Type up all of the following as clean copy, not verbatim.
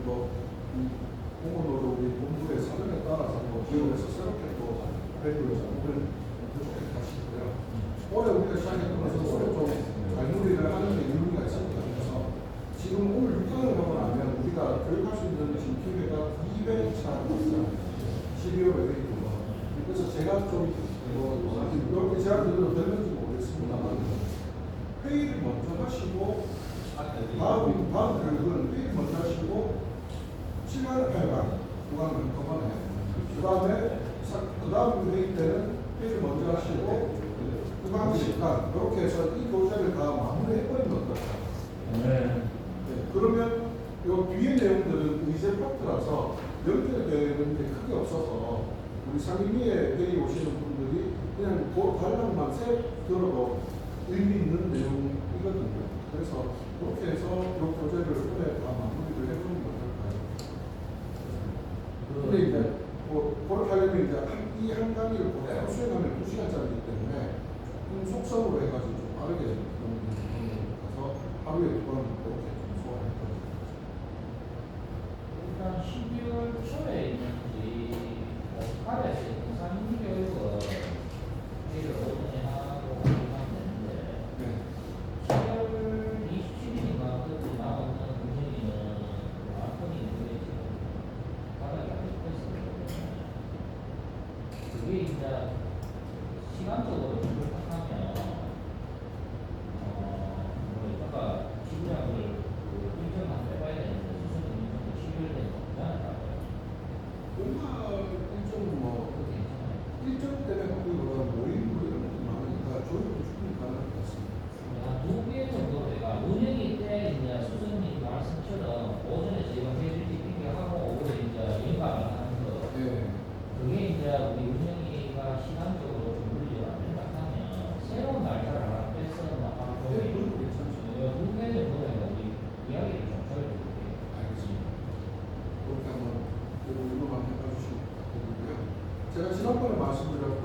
뭐 공무노조 우리 본부의 사정에 따라서 뭐 기업에서 새롭게 또 회의를 잡으면 그렇게 하시고요. 올해 우리가 시작했던 것은 올해 좀 발물이를 하는 데 의미가 있습니다. 그래서 지금 오늘 6강을 하고 나면 우리가 교육할 수 있는 지금 기회가 200차 있어요. 12월에 회의고. 그래서 제가 좀 이렇게 제가 드려도 되는지 모르겠습니다만 회의를 먼저 하시고 다음 교육은 회의를 먼저 하시고 시간을 8강, 9강을 한꺼번에 그 다음 회의 때는 회의를 먼저 하시고 9강, 10강 이렇게 해서 이 교재를 다 마무리해버리면 어떨까요? 네, 그러면 요 뒤에 내용들은 의제 파트라서 연결되는 게 크게 없어서 우리 상임위에 회의 오시는 분들이 그냥 그 단락만 들어도 의미 있는 내용이거든요. 그래서 그렇게 해서 이 교재를 올해 다 마무리를 해보는 게 어떨까요? 근데 이제 그렇게 하려면 이제 이 한 강의를 그대로 수행하면 2시간짜리이기 때문에 속성으로 해가지고 좀 빠르게 가서 하루에 2번 그렇게 좀 소화했거든요. 일단 12월 초에 있는지 발에서 있는 상임위 교육은 회의를 오전에 하고 하면 되는데 12월 27일인가 그때 나오는 운영위는 완전히 그게 지금 바닥이 안 잡혔어요. 그게 이제 시간적으로 부족하면 이따가 지구량을 일정을 한번 빼봐야 되는데 수술 일정도 12월 되면 괜찮을까요? 뭔가 일정 때문에 하기보다 모임 이런 것도 많으니까 조율도 충분히 가능할 것 같습니다. 한 2개 정도 내가 운영이 때 이제 수석님 말씀처럼 오전에 저희가 회의를 하고 오후에 이제 연감을 하는 거. 네. 그게 이제 우리 운영이가 시간적으로 좀 물리가 안 된다 하면 새로운 날짜를 하나 빼서 막 네, 그것도 괜찮죠. 2개 정도는 우리 이야기를 좀 저희들끼리 알겠습니다. 그렇게 한번 이거만 해봐주시면 되고요. 제가 지난번에 말씀드렸던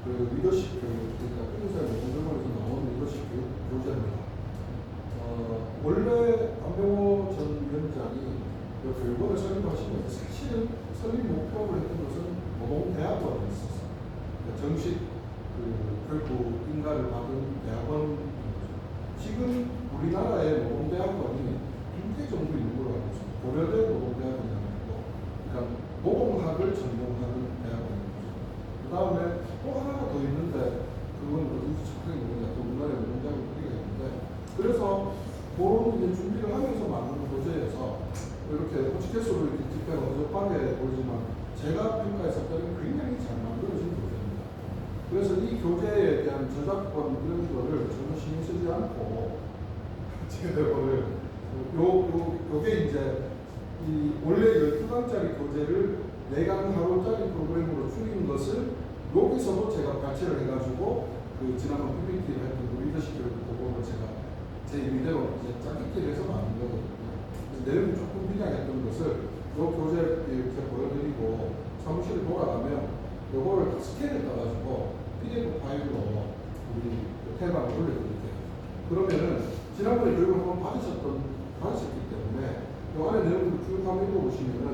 그 리더십 교육, 그러니까 회사의 공정원에서 나온 리더십 교육 교재입니다. 원래 안병호 전 위원장이 교육원을 설립하시면서 사실은 설립 목표로 했던 것은 노동대학원에 있었어요. 그러니까 정식 교육부 인가를 받은 대학원. 지금 우리나라의 노동대학원이 2개 정도 있는 걸로 알고 있습니다. 고려대 노동대학원이라고 있고, 그러니까 노동학을 전공하는 대학원입니다. 그 다음에 또 하나가 더 있는데, 그건 어딘지 정확하게 모르겠는데, 또 우리나라에 노동대학원 우리가 있는데, 그래서 그런 준비를 하면서 만든 교재에서 이렇게 호치케스로 이렇게 집회가 어접하게 보이지만, 제가 평가했을 때는 굉장히 잘 만들어진 교재입니다. 그래서 이 교재에 대한 저작권 이런 거를 전혀 신경 쓰지 않고, 제가 요게 이제 원래 12강짜리 교재를 4강 하루짜리 프로그램으로 줄인 것을 여기서도 제가 발췌를 해가지고 지난번 PPT를 했던 리더십 교육 그거를 제가 제 임의대로 이제 짜깁기를 해서 만든 거거든요. 그래서 내용이 조금 빈약했던 것을 요 교재 이렇게 보여드리고 사무실에 돌아가면 요거를 스캔을 따가지고 PDF 파일로 우리 탭방에 올려드릴게요. 그러면은 지난번에 교육을 한번 받으셨기 때문에 이 안에 내용을 쭉 한번 읽어보시면은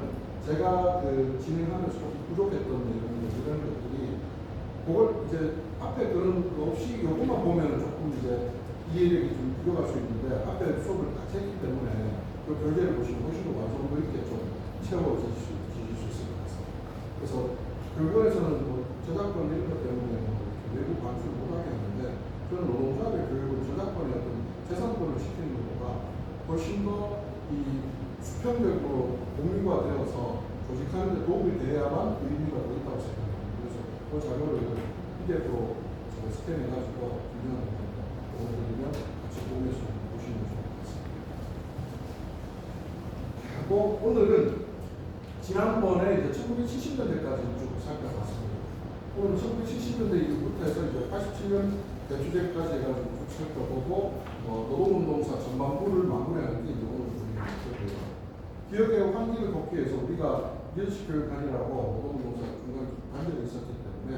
제가 진행하면서 조금 부족했던 내용들 이런 것들이 그걸 이제 앞에 그런 거 없이 요것만 보면은 조금 이제 이해력이 좀 부족할 수 있는데 앞에 수업을 같이 했기 때문에 그 교재를 보시면 훨씬 더 완성도 있게 좀 채워지실 수 있을 것 같습니다. 그래서 교육원에서는 뭐 저작권 이런 것 때문에 외부 반출을 못하게 하는데 저는 노동자의 교육을 저작권의 어떤 재산권을 시키는 것보다 훨씬 더 이 수평적으로 공유화되어서 조직하는 데 도움이 돼야만 의미가 더 있다고 생각합니다. 그래서 그 자료를 PDF로 스캔해가지고 보내드리면 같이 보면서 보시면 좋을 것 같습니다. 하고 오늘은 지난번에 이제 1970년대까지 쭉 살펴봤습니다. 오늘은 1970년대 이후부터 해서 이제 87년 대주제까지 해가지고 쭉 살펴보고 노동운동사 전반부를 마무리하는 게 이제 오늘 중요하고요. 기억의 환기를 돕기 위해서 우리가 리더십 교육관이라고 노동운동사 중간 단절이 있었기 때문에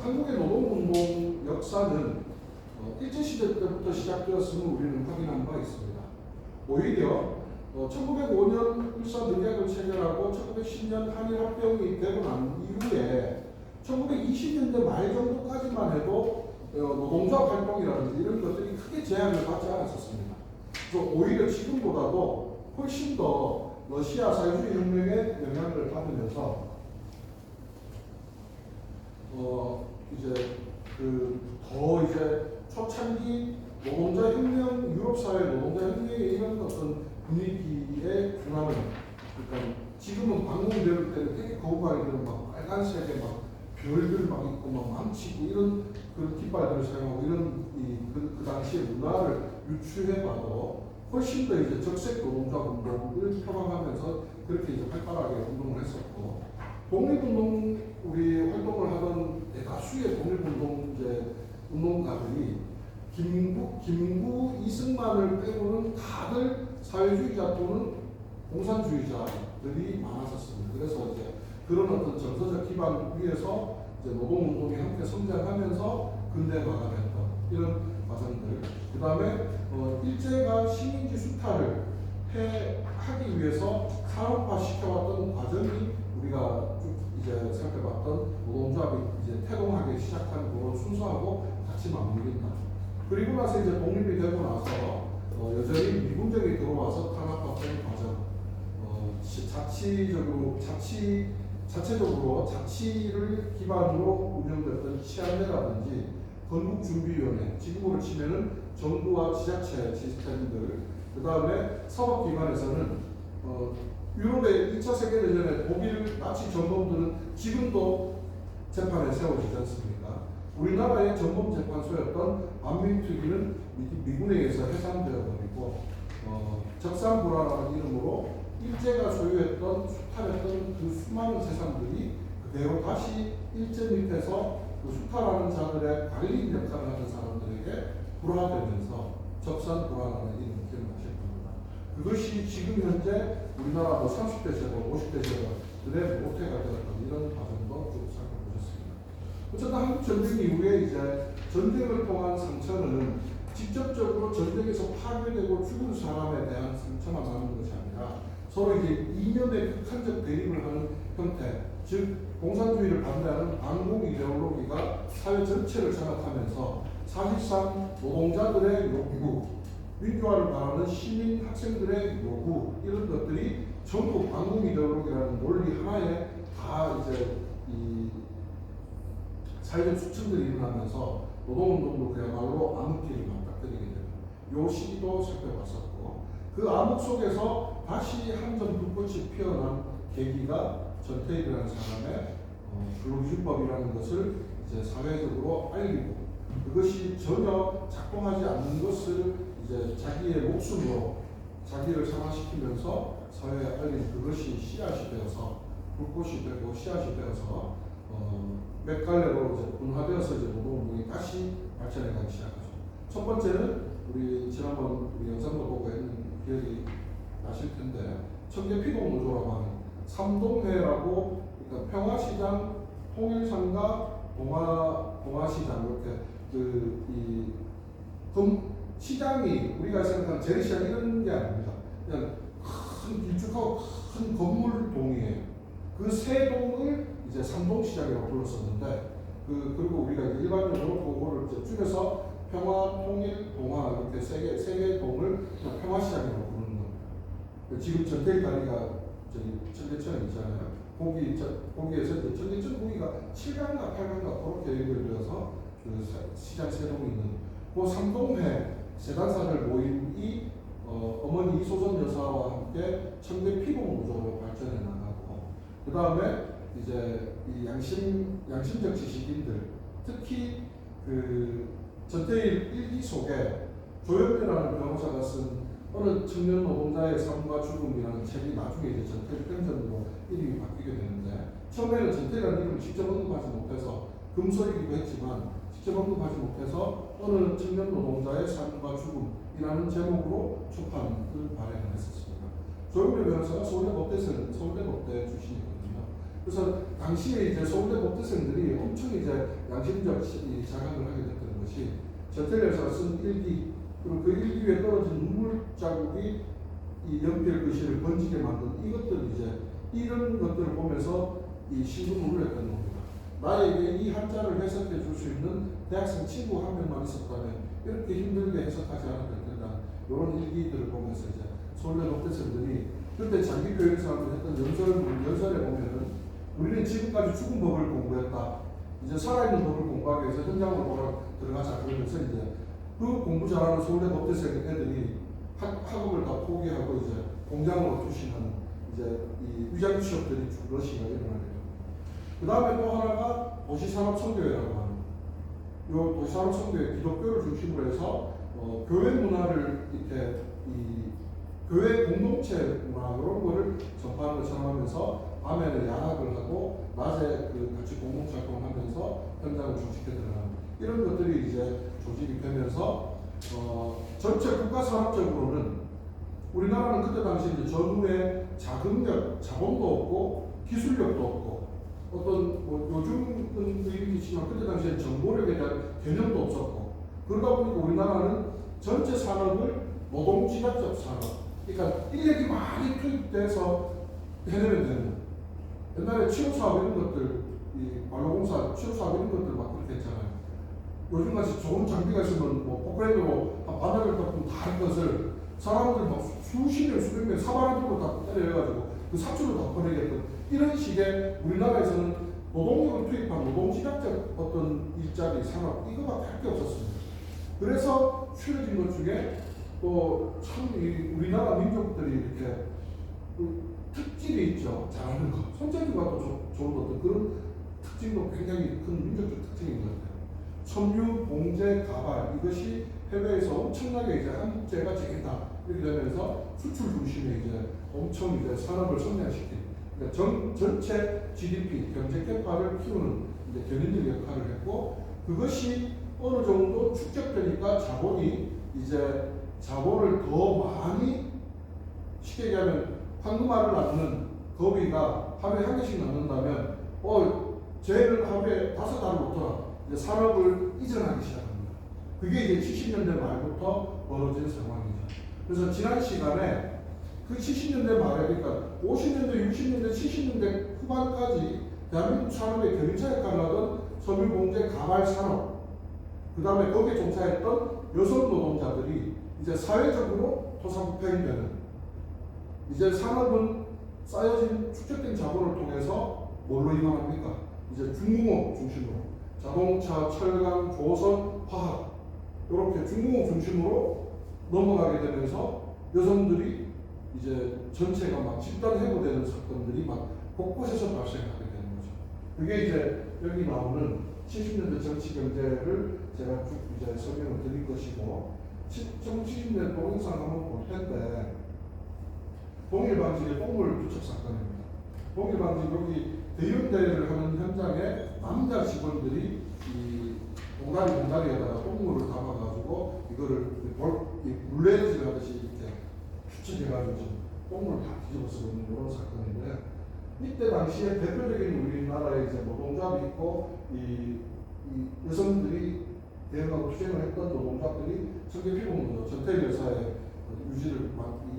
한국의 노동운동 역사는 일제시대 때부터 시작되었음을 우리는 확인한 바 있습니다. 오히려 1905년 울산의학을 체결하고 1910년 한일합병이 되고 난 이후에 1920년대 말 정도까지만 해도 노동자 활동이라든지 이런 것들이 크게 제한을 받지 않았었습니다. 그래서 오히려 지금보다도 훨씬 더 러시아 사회주의 혁명의 영향을 받으면서 더 초창기 노동자 혁명, 유럽 사회 노동자 혁명의 이런 어떤 분위기의 변화는, 그러니까 지금은 방공 배울 때는 되게 거부하기는 막 빨간색에 막 별들 막 있고 막 망치고 이런 그런 깃발들을 사용하고 이런 그 당시의 문화를 유추해봐도 훨씬 더 이제 적색 노동자 운동을 표방하면서 그렇게 이제 활발하게 운동을 했었고, 독립운동 우리 활동을 하던 대다수의 독립운동 이제 운동가들이 김구, 이승만을 빼고는 다들 사회주의자 또는 공산주의자들이 많았었습니다. 그래서 이제 그런 어떤 정서적 기반 위에서 이제 노동운동이 함께 성장하면서 근대화가 됐던 이런 과정들. 그 다음에 일제가 식민지 수탈을 하기 위해서 산업화 시켜왔던 과정이 우리가 쭉 이제 살펴봤던 노동조합이 이제 태동하기 시작한 그런 순서하고 같이 맞물린다. 그리고 나서 이제 독립이 되고 나서 여전히 미군정이 들어와서 탄압받던 과정, 자체적으로 자치를 기반으로 운영됐던 치안회라든지 건국준비위원회, 지금으로 치면은 정부와 지자체 시스템들, 그 다음에 사법기관에서는 유럽의 2차 세계대전에 독일 나치 전범들은 지금도 재판에 세워지지 않습니까? 우리나라의 전범재판소였던 반민특위는 미군에 의해서 해산되어 버리고 적산불화라는 이름으로 일제가 소유했던 수탈했던 그 수많은 세상들이 그대로 다시 일제 밑에서 그 수탈하는 자들의 관리 역할을 하는 사람들에게 불화되면서 적산불화라는 이름을 기억하실 겁니다. 그것이 지금 현재 우리나라 30대 제도, 50대 제도들의 모태가 되었던 이런 과정도 쭉 살펴보셨습니다. 어쨌든 한국 전쟁 이후에 이제 전쟁을 통한 상처는 직접적으로 전쟁에서 파괴되고 죽은 사람에 대한 상처만 남는 것이 아니라 서로 이제 이념의 극한적 대립을 하는 형태, 즉 공산주의를 반대하는 반공 이데올로기가 사회 전체를 장악하면서 사실상 노동자들의 요구, 민주화를 바라는 시민 학생들의 요구, 이런 것들이 전부 반공 이데올로기라는 논리 하나에 다 이제 이 사회적 수층들이 일어나면서 노동운동도 그야말로 암흑기를 맞닥뜨리게 되는 요 시기도 살펴봤었고, 그 암흑 속에서 다시 한 점 불꽃이 피어난 계기가 전태일이라는 사람의 근로기준법이라는 것을 이제 사회적으로 알리고, 그것이 전혀 작동하지 않는 것을 이제 자기의 목숨으로 자기를 상화시키면서 사회에 알린 그것이 씨앗이 되어서 불꽃이 되고 씨앗이 되어서 몇 갈래로 이제 분화되어서 이제 노동운동이 다시 발전해가기 시작하죠. 첫 번째는 우리 지난번 우리 영상도 보고 했는 기억이 나실 텐데, 청계피동노조라고 하는 삼동회라고, 그러니까 평화시장, 통일상가, 동아시장, 이렇게 시장이 우리가 생각하는 재래시장 이런 게 아닙니다. 그냥 큰 길쭉하고 큰 건물동이에요. 그 세 동을 이제 삼동시장이라고 불렀었는데, 그리고 우리가 일반적으로 그거를 이제 줄여서 평화, 통일, 동아 이렇게 세 개 동을 평화시장이라고 부르는 겁니다. 지금 전태일 다리가 저기 청계천에 있잖아요. 거기에서 이제 청계천 거기가 7강가 8강가 그렇게 연결되어서 그 시장 세 동이 있는 그 삼동회 재단사들 모임이 어머니 이소선 여사와 함께 청계피동노조로 발전해 나가고, 그 다음에 이제 이 양심적 지식인들, 특히 그 전태일 일기 속에 조현배라는 변호사가 쓴 어느 청년 노동자의 삶과 죽음이라는 책이 나중에 이제 전태일 편전으로 이름이 바뀌게 되는데, 처음에는 전태일이라는 이름을 직접 언급하지 못해서 금서이기도 했지만 직접 언급하지 못해서 어느 청년 노동자의 삶과 죽음이라는 제목으로 출판을 발행을 했었습니다. 조현배 변호사가 서울대 법대 출신이거든요. 그래서 당시에 이제 서울대 법대생들이 엄청 이제 양심적 자각을 하게 됐던 것이, 전태일 여사가 쓴 일기, 그리고 그 일기 위에 떨어진 눈물 자국이 이 연필 글씨를 번지게 만든 이것들 이제 이런 것들을 보면서 이 신분을 울렸던 겁니다. 나에게 이 한자를 해석해 줄 수 있는 대학생 친구 한 명만 있었다면 이렇게 힘들게 해석하지 않았을 텐다. 이런 일기들을 보면서 이제 서울대 녹대생들이 그때 장기 교육사업을 했던 연설에 보면은 우리는 지금까지 죽은 법을 공부했다. 이제 살아있는 법을 공부하기 위해서 현장으로 들어가자. 그러면서 이제 그 공부 잘하는 서울대 법대생 애들이 학업을 다 포기하고 이제 공장으로 투신하는 이제 이 위장 취업들이 러시가 일어나게 됩니다. 그 다음에 또 하나가 도시산업선교회라고 하는 이 도시산업선교회 기독교를 중심으로 해서 교회 문화를 이렇게 이 교회 공동체 문화 이런 거를 전파하는 걸 전하면서 밤에는 야학을 하고 낮에 그 같이 공동체 활동하면서 현장을 조직해 들어가는 이런 것들이 이제 조직이 되면서 전체 국가 산업적으로는 우리나라는 그때 당시 이제 전후에 자금력, 자본도 없고 기술력도 없고 어떤 뭐 요즘은 얘기지만 그때 당시에 정보력에 대한 개념도 없었고 그러다 보니까 우리나라는 전체 산업을 노동집약적 산업 그러니까 인력이 많이 투입돼서 해내면 되는 옛날에 치료사업 이런 것들 이 관로공사 치료사업 이런 것들 막 그렇게 했잖아요. 요즘같이 좋은 장비가 있으면 뭐 포크레인으로 바닥을 덮으면 다 할 것을 사람들 막 수십 명 수백 명 사발을 들고 다 때려가지고 그 사출을 다 보내겠던 이런 식의 우리나라에서는 노동력을 투입한 노동집약적 어떤 일자리 산업 이거밖에 할 게 없었습니다. 그래서 추려진 것 중에 또 참 우리나라 민족들이 이렇게 특질이 있죠. 잘하는 거. 손재주가 또 좋은 어떤 그런 특징도 굉장히 큰 민족적 특징인 것 같아요. 섬유, 봉제, 가발 이것이 해외에서 엄청나게 이제 한국제가 제일다 이렇게 되면서 수출 중심에 이제 엄청 이제 산업을 성장시킨 그러니까 전체 GDP 경제 개파를 키우는 이제 견인적 역할을 했고 그것이 어느 정도 축적되니까 자본이 이제 자본을 더 많이 쉽게 얘기하면 황금알을 낳는 거위가 하루에 한 개씩 낳는다면 쟤를 하루에 5알을 놓더라. 이제 산업을 이전하기 시작합니다. 그게 이제 70년대 말부터 벌어진 상황이죠. 그래서 지난 시간에 그 70년대 말에 그러니까 50년대, 60년대, 70년대 후반까지 대한민국 산업의 견인차 역할을 하던 섬유, 봉제, 가발 산업 그 다음에 거기에 종사했던 여성 노동자들이 이제 사회적으로 토사구팽되는 이제 산업은 쌓여진 축적된 자본을 통해서 뭘로 이만합니까? 이제 중공업 중심으로 자동차, 철강, 조선, 화학 이렇게 중공업 중심으로 넘어가게 되면서 여성들이 이제 전체가 막 집단 해고되는 사건들이 막 곳곳에서 발생하게 되는 거죠. 그게 이제 여기 나오는 70년대 정치 경제를 제가 쭉 이제 설명을 드릴 것이고 70년대 동영상 한번 볼 텐데 동일방직의 동물 투척 사건입니다. 동일방직 여기 대윤대회를 하는 현장에 남자 직원들이 이 봉다리에다가 똥물을 담아가지고 이거를 물레질 하듯이 이렇게 추측해가지고 똥물을 다 뒤집어 쓰고 있는 이런 사건인데 이때 당시에 대표적인 우리나라에 이제 노동자도 있고 이 여성들이 대응하고 투쟁을 했던 노동자들이 청계피부노조 전태일 여사의 유지를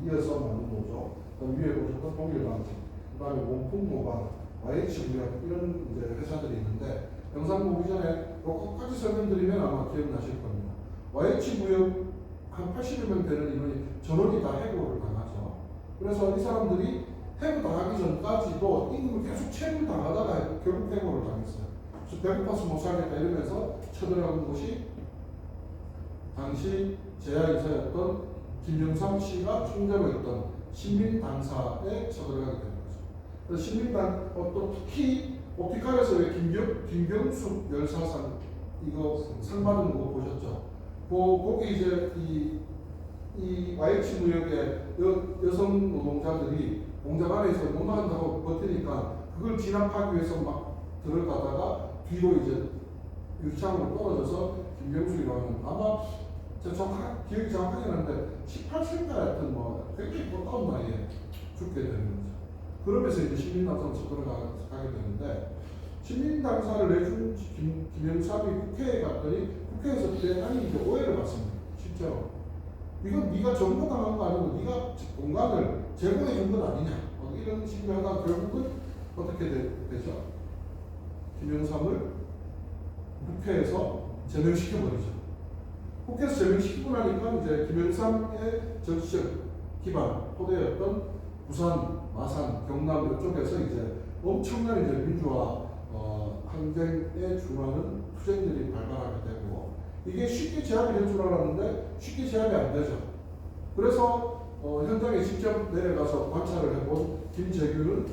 이어서 만든 노조, 위에 보셨던 동일방직, 그 다음에 몸품모방, YH무역 이런 이제 회사들이 있는데 영상 보기 전에 요거까지 설명드리면 아마 기억나실 겁니다. YH무역 한 80여 명 되는 인원이 전원이 다 해고를 당하죠. 그래서 이 사람들이 해고 당하기 전까지도 임금을 계속 채무를 당하다가 결국 해고를 당했어요. 그래서 배고파서 못 살겠다 이러면서 쳐들어간 곳이 당시 제야이사였던 김영삼 씨가 총재로 했던 신민당사에 쳐들어가게 되는 거죠. 그래서 신민당 또 특히 옵티칼에서 왜 김경숙 열사상 이거 상 받은 거 보셨죠? 거기 이제 이 YH 무역의 여성 노동자들이 공장 안에서 못 나간다고 버티니까 그걸 진압하기 위해서 막 들어가다가 뒤로 이제 유창으로 떨어져서 김경숙이라는 아마 제가 기억이 정확하지 않은데 18세인가 하여튼 뭐 굉장히 가까운 나이에 죽게 되는 거죠. 그러면서 이제 신민당사로 들어가게 되는데 신민당사를 내준 김영삼이 국회에 갔더니 국회에서 대단히 이제 오해를 받습니다. 실제로 이건 네가 정보당한 거 아니고 네가 공간을 제공해 준 건 아니냐 이런 식으로 하다가 결국은 어떻게 되죠? 김영삼을 국회에서 제명시켜버리죠. 국회에서 제명시키고 나니까 이제 김영삼의 정치적 기반 토대였던 부산, 마산, 경남 이쪽에서 이제 엄청난 이제 민주화 항쟁에 준하는 투쟁들이 발발하게 되고 이게 쉽게 제압이 될 줄 알았는데 쉽게 제압이 안 되죠. 그래서 현장에 직접 내려가서 관찰을 해본 김재규는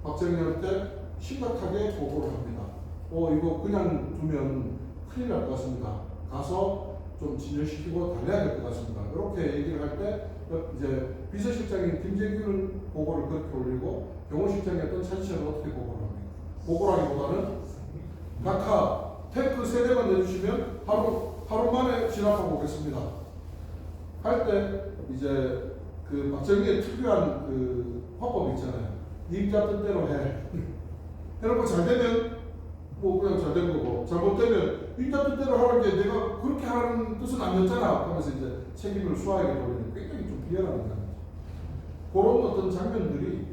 박정희한테 심각하게 보고를 합니다. 이거 그냥 두면 큰일 날 것 같습니다. 가서 좀 진정시키고 달래야 될 것 같습니다. 이렇게 얘기를 할 때 이제 비서실장인 김재규는 보고를 그렇게 올리고 경호실장이었던 차지철은 어떻게 보고를 합니까? 보고라기보다는 각하 탱크 3대만 내주시면 하루 만에 진압하고 오겠습니다. 할 때 이제 그 박정희의 특유한 그 화법 있잖아요. 임자 뜻대로 해. 해놓고 잘 되면 뭐 그냥 잘 된 거고 잘못되면 임자 뜻대로 하는 게 내가 그렇게 하라는 뜻은 아니었잖아 하면서 이제 책임을 수하에게 돌리는 굉장히 좀 비열한 거죠. 그런 어떤 장면들이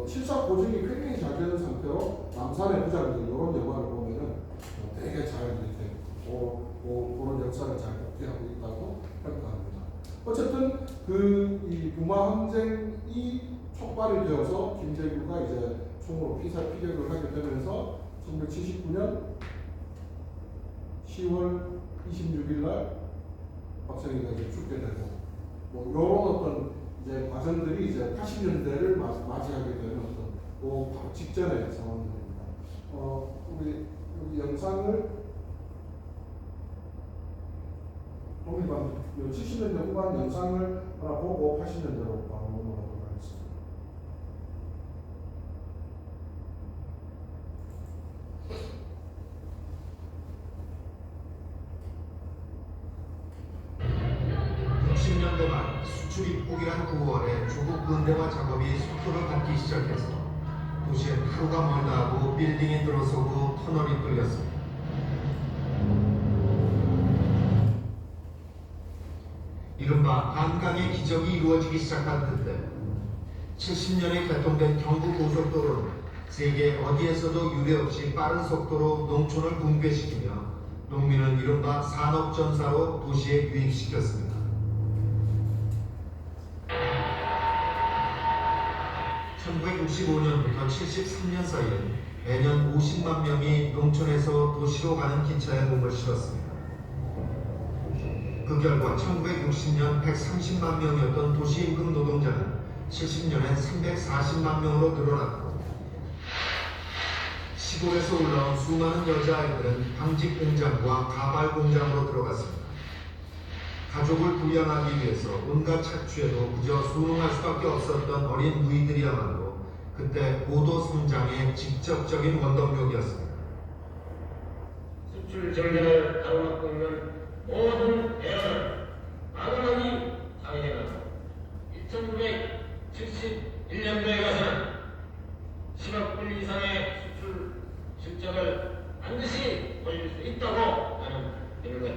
실사 고증이 굉장히 잘 되는 상태로 남산의 부장들 이런 영화를 보면은 되게 잘 이렇게 그런 역사를 잘 복귀하고 있다고 평가합니다. 어쨌든 이 부마 항쟁이 촉발이 되어서 김재규가 이제 총으로 피격을 하게 되면서 1979년 10월 26일 날 박정희가 이제 죽게 되고 뭐 이런 어떤 이제 과정들이 이제 80년대를 맞이하게 되는 어떤 바로 직전의 상황들입니다. 우리 여기 영상을 70년대 후반 영상을 하나 보고 80년대로 바로 넘어가도록 하겠습니다. 말 수출이 폭이란 9월에 조국 근대화 작업이 속도를 갖기 시작해서 도시엔 하루가 멀다 하고 빌딩이 들어서고 터널이 뚫렸습니다. 이른바 한강의 기적이 이루어지기 시작한 그때 70년에 개통된 경부고속도로는 세계 어디에서도 유례없이 빠른 속도로 농촌을 붕괴시키며 농민은 이른바 산업전사로 도시에 유입시켰습니다. 1965년부터 73년 사이에 매년 50만 명이 농촌에서 도시로 가는 기차에 몸을 실었습니다. 그 결과 1960년 130만 명이었던 도시임금 노동자는 70년엔 340만 명으로 늘어났고 시골에서 올라온 수많은 여자아이들은 방직 공장과 가발 공장으로 들어갔습니다. 가족을 부양하기 위해서 온갖 착취에도 그저 순응할 수밖에 없었던 어린 누이들이야말로 그때 고도 성장의 직접적인 원동력이었습니다. 수출 전쟁을 가로막고 있는 모든 대안을 마땅하게 상행하고 1971년도에 가서는 10억 불 이상의 수출 실적을 반드시 올릴 수 있다고 나는 믿는다.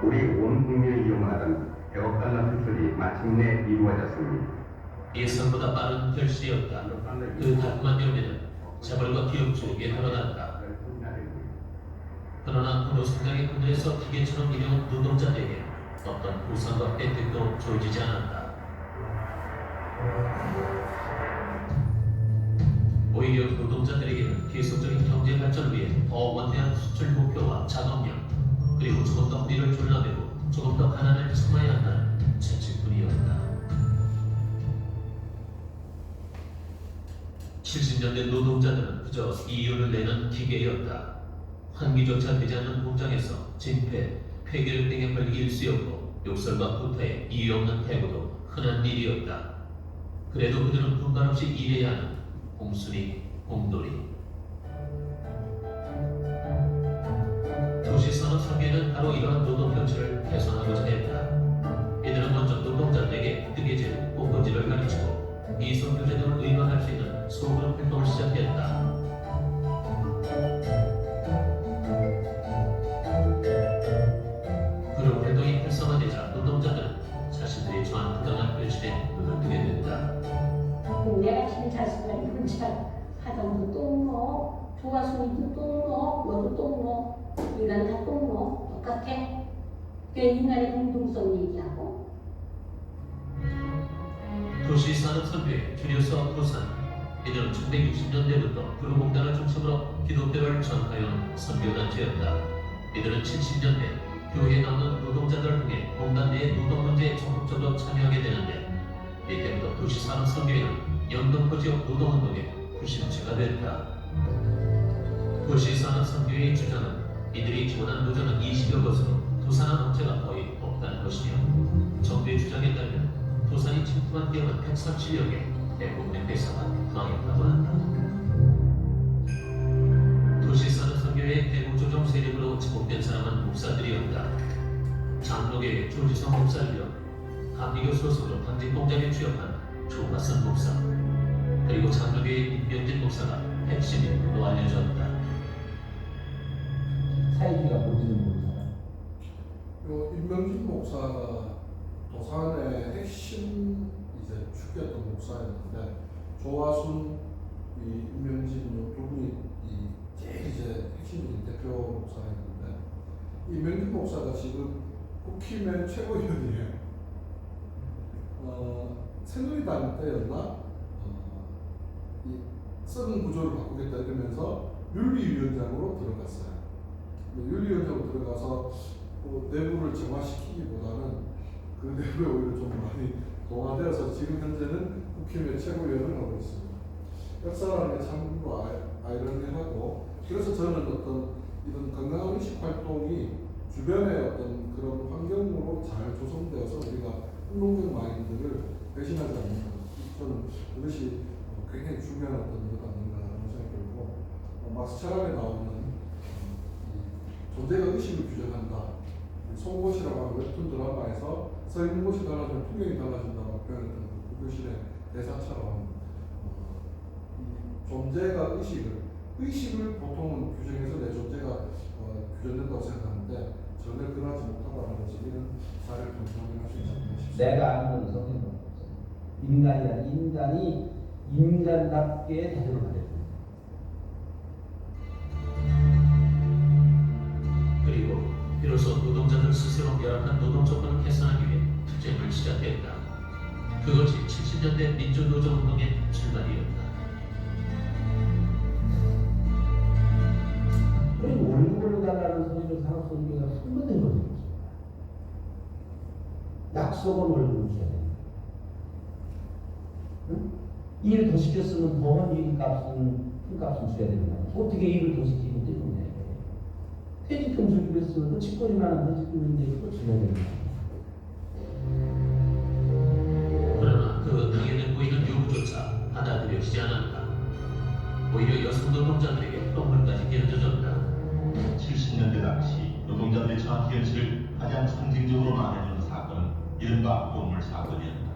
우리 온 국민이 이용하던 100억 달러 수출이 마침내 이루어졌습니다. 예상보다 빠른 결실이었다. 그 달콤한 열매는 재벌과 기업 쪽에 드러난다. 그러나 그 노숙장의 그늘에서 기계처럼 일해온 노동자들에게 어떤 보상과 혜택도 주어지지 않았다. 오히려 노동자들에게는 계속적인 경제 발전을 위해 더 원대한 수출 목표와 작업량, 그리고 조금 더 허리를 졸라매고 조금 더 가난을 참아야 한다는 채찍뿐이었다. 70년대 노동자들은 그저 이윤을 내는 기계였다. 환기조차 되지 않는 공장에서 진폐, 폐결 등에 걸린 일수였고 욕설과 구타에 이유 없는 해고도 흔한 일이었다. 그래도 그들은 분간 없이 일해야 하는 공순이, 공돌이. 도시산업 설계는 바로 이러한 노동 현실을 개선하고자 했다. 이들은 먼저 노동자들에게 뜨개질, 꽃꽂이를 가르치고 이손 교제도 의논할 수 있는 소그룹 활동을 시작했다. 그런 활동이 활성화되자 노동자들은 자신들이 처한 부당한 현실에 눈을 뜨게 된다. 내가 지금 자식들이 혼자 하정도 똥노, 조화순이도 똥노, 너도 똥노, 인간 다 똥노, 똑같아. 그게 인간의 공동성 얘기하고. 도시산업선교회 줄여서 도산. 이들은 1960년대부터 구로공단을 중심으로 기독교를 전파해온 선교단체였다. 이들은 70년대 교회에 나오는 노동자들을 통해 공단 내의 노동 문제에 적극적으로 참여하게 되는데 이때부터 도시산업선교회는 영등포 지역 노동운동의 구심체가 됐다. 도시산업선교회의 주장은 이들이 지원한 노조는 20여 곳으로 도산한 업체가 거의 없다는 것이며 정부의 주장에 따르면 도산이 침투한 기업은 137여 개, 대부분의 회사가 망했다고 한다. 도시산업선교회의 대구 조정 세력으로 지목된 사람은 목사들이었다. 장로교의 조지성 목사를 비롯 감리교 소속으로 당직공장에 취업한 조화선 목사, 그리고 장로교의 임병진 목사가 핵심인으로 알려졌다. 사이비가 뭔지는 모르잖아. 임명진 목사가 도산의 핵심 이제 축이었던 목사였는데 조화순, 임명진 두 분이 제일 이제 핵심적인 대표 목사였는데 임명진 목사가 지금 국힘의 최고위원이에요. 새누리당 때였나? 이 썩은 구조를 바꾸겠다 이러면서 윤리위원장으로 들어갔어요. 윤리위원장으로 들어가서 내부를 정화시키기보다는 그 내부에 오히려 좀 많이 동화되어서 지금 현재는 국힘의 최고위원을 하고 있습니다. 역사라는 게 참으로 아이러니하고, 그래서 저는 어떤 이런 건강한 의식 활동이 주변의 어떤 그런 환경으로 잘 조성되어서 우리가 운동적 마인드를 배신하지 않는 것. 저는 그것이 굉장히 중요한 어떤 것 아닌가라는 생각이 들고, 막스 철학에 나오는 존재가 의식을 규정한다. 송곳이라고 하는 웹툰 드라마에서 서 있는 곳이 달라지면 풍경이 달라진다고 표현했던 그 교실의 대사처럼 존재가 의식을 보통은 규정해서 내 존재가 규정된다고 생각하는데 전혀 그러하지 못하다는 것이 이런 사례를 통해 설명할 수 있지 않나 싶습니다. 내가 아는 건 성경은 없어. 인간이 인간답게 대접을 받아야 돼. 그리고 비로소 노동자들 스스로 열악한 노동 조건을 개선하기 위해 투쟁을 시작했다. 그것이 70년대 민주노조운동의 출발이었다. 그리고 월급을 달라는 소리를 산업선교가 선거된 거죠. 약속은 월급을 줘야 돼. 응? 일을 더 시켰으면 더한 일값은 큰 줘야 된다. 어떻게 일을 더 시키기 때문에 퇴직금 주기로 했으면 또 직권이만 퇴직금인데 그거 줘야 된다. 그러나 그 당연해 보이는 요구조차 받아들여지지 않았다. 오히려 여성 노동자들에게 똥물까지 끼얹어졌다. 70년대 당시 노동자들의 처한 현실을 가장 상징적으로 말해주는 사건은 이른바 똥물 사건이었다.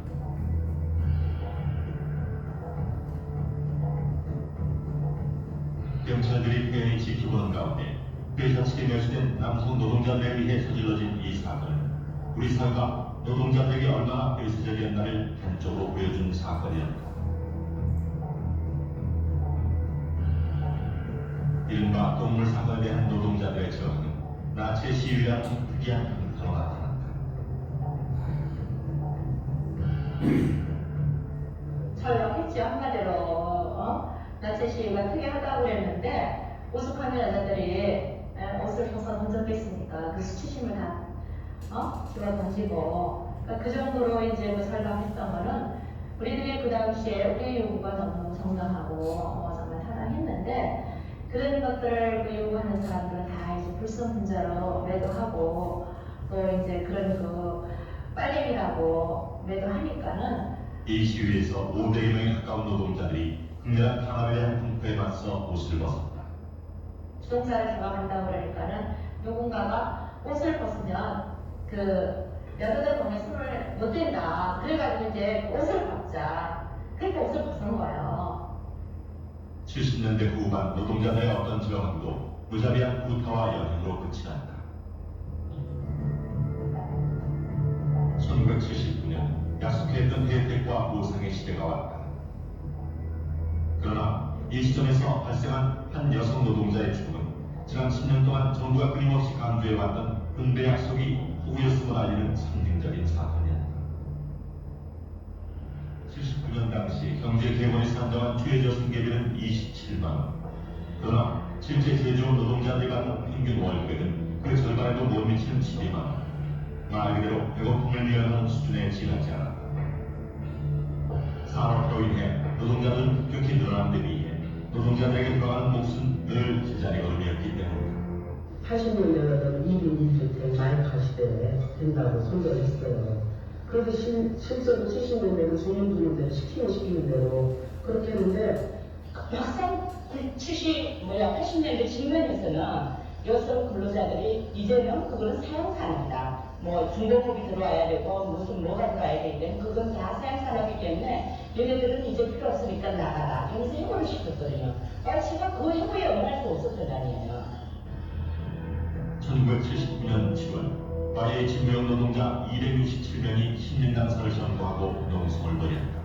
경찰들이 폐해를 지켜보는 가운데 회사측에 멸시된 남성 노동자들에 의해 저질러진 이 사건은 우리 사회가 노동자들에게 얼마나 폐쇄적이었나를 단적으로 보여준 사건이었다. 이른바 똥물 사건에 대한 노동자들의 저항은 나치의 시위와 특이한 형태로 나타났다. 촬영했죠. 한마디로 나체 시위가 특이하다고 그랬는데 오죽하면 여자들이 옷을 벗어 던졌겠습니까? 그 수치심을 다 집어 던지고, 그러니까 그 정도로 이제 그 설방했던 거는 우리들이 그 당시에 우리 요구가 너무 정당하고 정말 타당했는데, 그런 것들을 그 요구하는 사람들은 다 이제 불성분자로 매도하고 또 이제 그런 그 빨갱이라고 매도하니까는 이 시위에서 500여 명에 가까운 노동자들이 극렬한 탄압에 대한 공포에 맞서 옷을 벗었다. 주동사를 개방한다고 그러니까는 누군가가 옷을 벗으면 그 여자들 보면 손을 못 댄다. 그래가지고 이제 옷을 벗자. 그러니까 옷을 벗은 거예요. 70년대 후반 노동자들의 어떤 저항도 무자비한 구타와 연행으로 끝이 났다. 1979년 약속했던 혜택과 보상의 시대가 왔다. 그러나 이 시점에서 발생한 한 여성 노동자의 죽음은 지난 10년 동안 정부가 끊임없이 강조해왔던 분배 약속이 후였음을 알리는 상징적인 사건이었다. 79년 당시 경제개발이 산정한 최저 생계비는 27만 원. 그러나 실제 제조업 노동자들이 받는 평균 월급은 그 절반에도 못 미치는 12만 원. 말 그대로 배고픔을 미화하는 수준에 지나지 않았다. 산업화로 인해 노동자들은 급격히 늘어난 데 비해 노동자들에게 들어가는 몫은 늘 제자리 걸음이었기 때문이다. 80년대가 2인 1주택 마이카 시대에 된다고 선언을 했어요. 그래서 실제로 70년대는 중용주민대로 시키는 대로 그렇게 했는데 막상 80년대 직면에서는 여성 근로자들이 이제는 그거는 사용산업이다. 뭐 중공업이 들어와야 되고 무슨 뭐가 들어와야 되는데 그건 다 사용산업이기 때문에 얘네들은 이제 필요 없으니까 나가라 하면서 해고를 시켰거든요. 제가 그 해고에 응할 수 없었던 아니에요. 1979년 7월 파리의 진보형 노동자 267명이 신민당사를 선포하고 농성을 벌였다.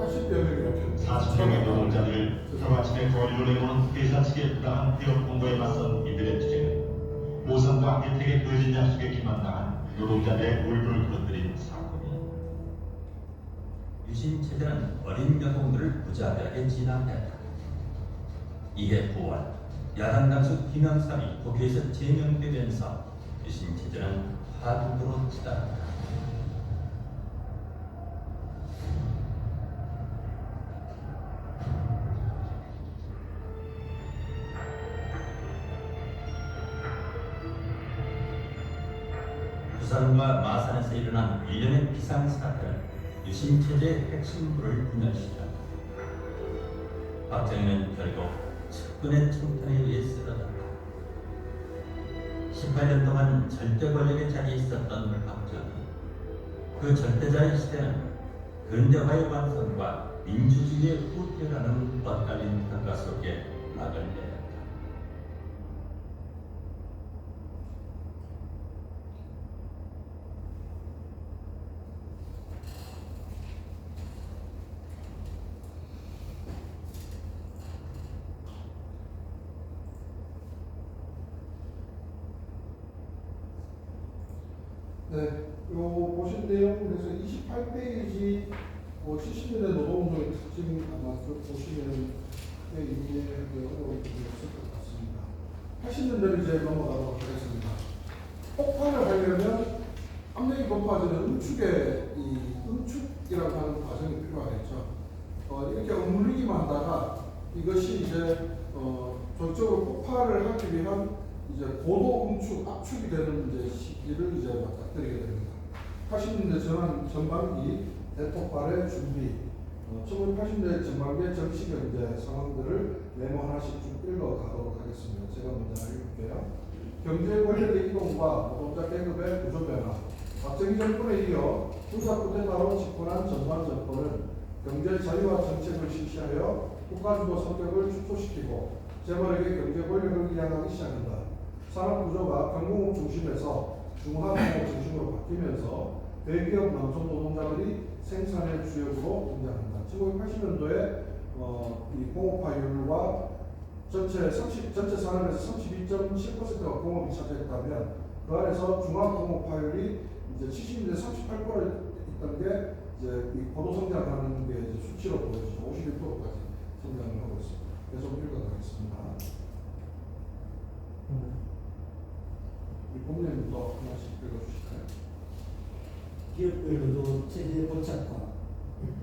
80여 명이렇게 40명의 노동자들을 하루아침에 거리로 내모는 회사 측의 부당한 폐업 공고에 맞선 이들의 투쟁은 보상과 혜택의 거짓 약속에 기만당한 노동자들의 울분을 터뜨린 사건이다. 유신 체제는 어린 여성들을 무자비하게 진압했다. 이에 부활, 야당 당수 김영삼이 국회에서 제명되면서 유신 체제는 하두부로 치달았다. 부산과 마산에서 일어난 일련의 비상사태는 유신체제의 핵심부를 분열시켰다. 박정희는 결국 측근의 청탄에 의해 쓰러졌다. 18년 동안 절대 권력의 자리에 있었던 박정희. 그 절대자의 시대는 근대화의 완성과 민주주의의 후퇴라는 엇갈린 평가 속에 막을 내렸다. 네, 요 보신 내용 그래서 28페이지 70년대 노동운동의 특징 아마 쭉 보시면 꽤 이해하기 어려울 부분이 없을 것 같습니다. 80년대로 이제 넘어가도록 하겠습니다. 폭발을 하려면 압력이 높아지는 응축이라고 하는 과정이 필요하겠죠. 이렇게 억눌리기만 하다가 이것이 이제 전적으로 폭발을 하기 위한 이제 고도 응축, 압축이 되는 이제 시기를 이제 맞닥뜨리게 됩니다. 80년대 전반기 대폭발의 준비, 1980년대 전반기의 정치경제 상황들을 메모 하나씩 쭉 읽어가도록 하겠습니다. 제가 먼저 읽을게요. 경제 권력의 이동과 노동자 계급의 구조 변화. 박정희 정권에 이어 군사 쿠데타로 집권한 전두환 정권은 경제 자유화 정책을 실시하여 국가주도 성격을 축소시키고 재벌에게 경제 권력을 이양하기 시작한다. 산업 구조가 경공업 중심에서 중화공업 중심으로 바뀌면서 대기업 남성 노동자들이 생산의 주역으로 등장한다. 1980년도에 이 공업화율과 전체 산업에서 32.7%가 공업이 차지했다면 그 안에서 중화공업화율이 이제 70년대 38%를 있던 게 이제 이 고도 성장하는 게 이제 수치로 보여지죠. 51%까지 성장을 하고 있습니다. 계속 읽어가겠습니다. 본인부터 하나씩 읽어주실까요? 기업별 노조 체제 고착화.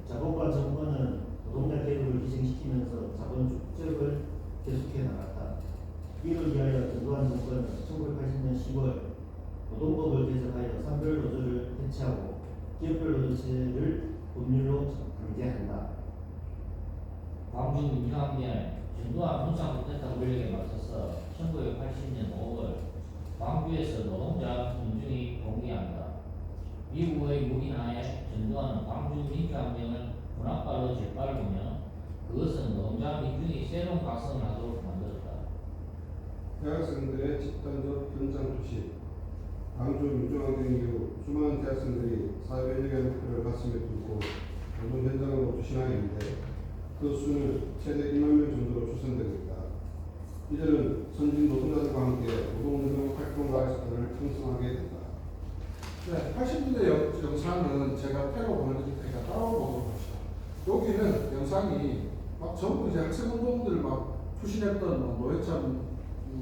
자본과 정권은 노동자 계급을 희생시키면서 자본 축적을 계속해 나갔다. 이를 위하여 전두환 정권은 1980년 10월 노동법을 개정하여 산별 노조를 해체하고 기업별 노조체를 법률로 강제한다. 광주 민주항쟁 전두환 군사 쿠데타 권력에 맞서서 1980년 5월 광주에서 노동자 민중이 봉기한다. 미국의 무기하에 전두환은 광주 민주항쟁을 군악발로 짓밟으며 그것은 노동자 민중이 새로운 각성을 하도록 만들었다. 대학생들의 집단적 현장 투시, 광주 민주항쟁 이후 수많은 대학생들이 사회변혁의 목표를 가슴에 두고 노동 현장으로 투신하였는데 그 수는 최대 1만 명 정도로 추산되고 있다. 이들은 선진 노동자들과 함께 노동운동 활동가에서를 형성하게 된다. 네, 80년대 영상은 제가 패로 보내드릴 테니까 따라보도록 합시다. 여기는 영상이 막 전부 이제 학생운동들 막 투신했던 노회찬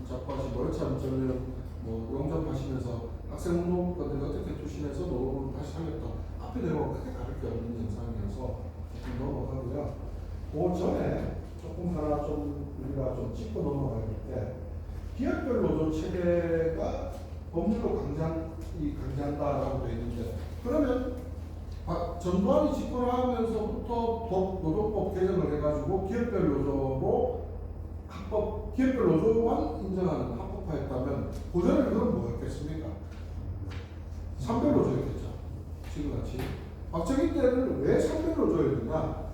작가시, 노회찬 전면 영접하시면서 학생운동 것들 어떻게 투신해서 노동을 다시 하겠다. 앞에 내용은 크게 다를 게 없는 영상이어서 조금 넘어가고요. 그 전에 조금 하나 좀 우리가 좀 짚고 넘어가야 될 때 기업별 노조 체계가 법률로 강제한다라고 되어 있는데 그러면 전두환이 집권하면서부터 노동법 개정을 해가지고 기업별 노조로 기업별 노조만 인정하는 합법화했다면 고전에는 그럼 뭐였겠습니까? 산별 노조였겠죠. 지금같이. 박정희 때는 왜 산별 노조였느냐?